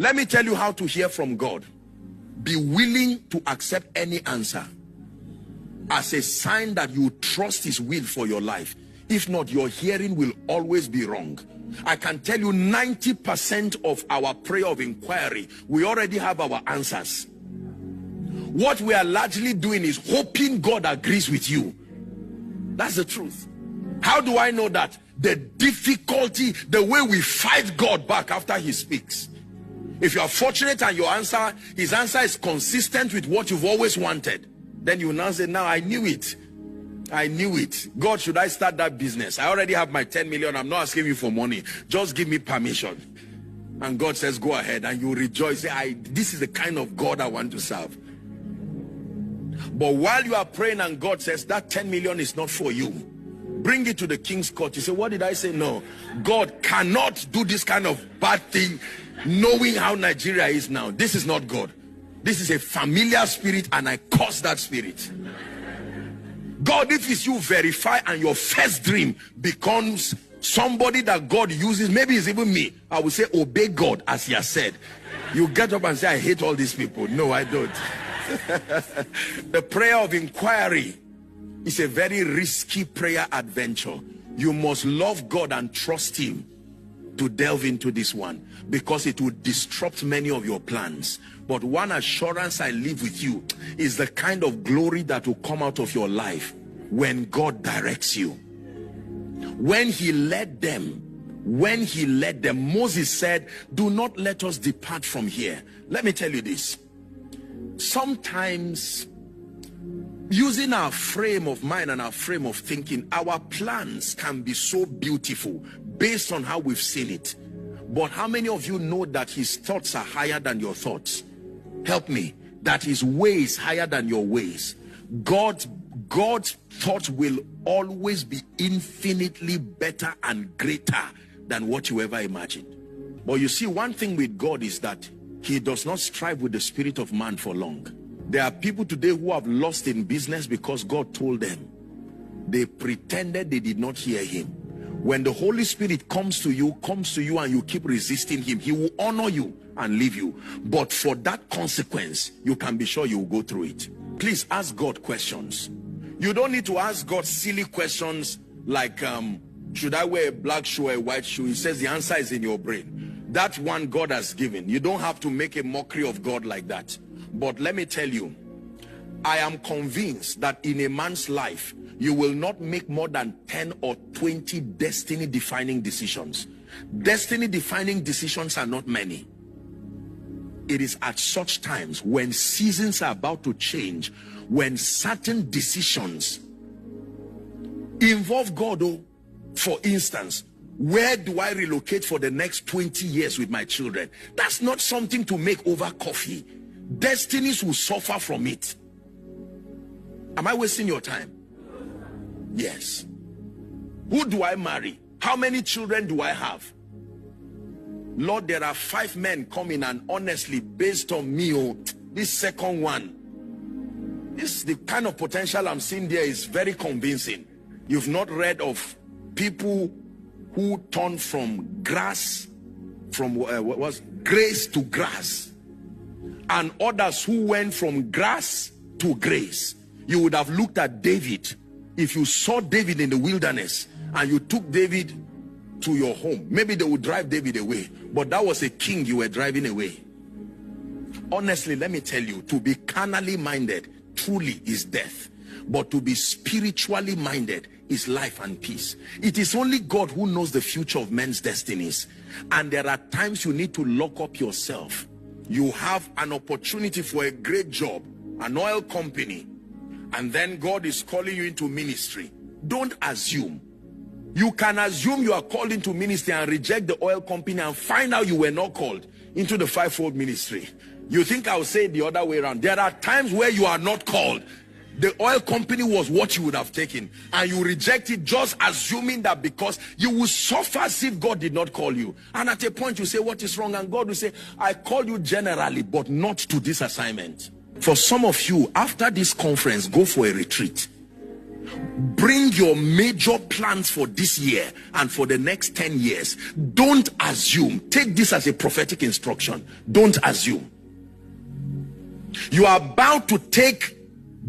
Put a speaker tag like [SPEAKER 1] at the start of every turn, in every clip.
[SPEAKER 1] Let me tell you how to hear from God. Be willing to accept any answer as a sign that you trust his will for your life. If not, your hearing will always be wrong. I can tell you 90% of our prayer of inquiry, we already have our answers. What we are largely doing is hoping God agrees with you. That's the truth. How do I know that? The difficulty, the way we fight God back after he speaks. If you are fortunate and his answer is consistent with what you've always wanted, then you now say, now I knew it. I knew it. God, should I start that business? I already have my 10 million. I'm not asking you for money. Just give me permission. And God says, go ahead. And you rejoice. Say, this is the kind of God I want to serve. But while you are praying and God says, that 10 million is not for you, bring it to the king's court. You say, what did I say? No. God cannot do this kind of bad thing knowing how Nigeria is now. This is not God. This is a familiar spirit, and I curse that spirit. God, if it's you, verify, and your first dream becomes somebody that God uses, maybe it's even me, I will say, obey God as he has said. You get up and say, I hate all these people. No, I don't. The prayer of inquiry is a very risky prayer adventure. You must love God and trust him to delve into this one, because it will disrupt many of your plans. But one assurance I leave with you is the kind of glory that will come out of your life when God directs you. When he led them, Moses said, do not let us depart from here. Let me tell you this. Sometimes, using our frame of mind and our frame of thinking, our plans can be so beautiful based on how we've seen it. But how many of you know that his thoughts are higher than your thoughts? Help me. That his ways higher than your ways. God's thoughts will always be infinitely better and greater than what you ever imagined. But you see, one thing with God is that he does not strive with the spirit of man for long. There are people today who have lost in business because God told them. They pretended they did not hear him. When the Holy Spirit comes to you and you keep resisting him, he will honor you and leave you. But for that consequence, you can be sure you will go through it. Please ask God questions. You don't need to ask God silly questions like, should I wear a black shoe or a white shoe? He says the answer is in your brain. That one God has given. You don't have to make a mockery of God like that. But let me tell you, I am convinced that in a man's life, you will not make more than 10 or 20 destiny-defining decisions. Destiny-defining decisions are not many. It is at such times when seasons are about to change, when certain decisions involve God. For instance, where do I relocate for the next 20 years with my children? That's not something to make over coffee. Destinies will suffer from it. Am I wasting your time? Yes. Who do I marry? How many children do I have? Lord, there are 5 men coming, and honestly, based on me, this second one, the kind of potential I'm seeing there is very convincing. You've not read of people who turned from grass, from grace to grass, and others who went from grass to grace. You would have looked at David. If you saw David in the wilderness and you took David to your home, maybe they would drive David away, but that was a king you were driving away. Honestly, let me tell you, to be carnally minded truly is death, but to be spiritually minded is life and peace. It is only God who knows the future of men's destinies, and there are times you need to lock up yourself. You have an opportunity for a great job, an oil company, and then God is calling you into ministry. Don't assume. You can assume you are called into ministry and reject the oil company and find out you were not called into the fivefold ministry. You think I will say it the other way around? There are times where you are not called. The oil company was what you would have taken, and you reject it, just assuming that because you will suffer as if God did not call you. And at a point you say, what is wrong? And God will say, I call you generally, but not to this assignment. For some of you, after this conference, go for a retreat. Bring your major plans for this year and for the next 10 years. Don't assume. Take this as a prophetic instruction. Don't assume. You are about to take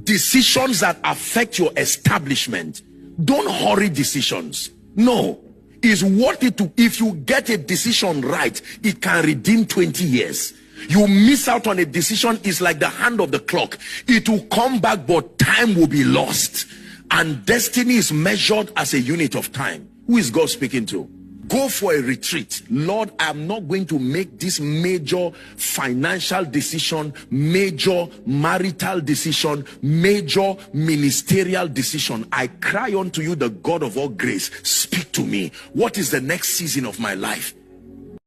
[SPEAKER 1] decisions that affect your establishment. Don't hurry decisions. No. It's worth it to, if you get a decision right, it can redeem 20 years. You miss out on a decision, it's like the hand of the clock. It will come back, but time will be lost. And destiny is measured as a unit of time. Who is God speaking to? Go for a retreat. Lord, I'm not going to make this major financial decision, major marital decision, major ministerial decision. I cry unto you, the God of all grace. Speak to me. What is the next season of my life?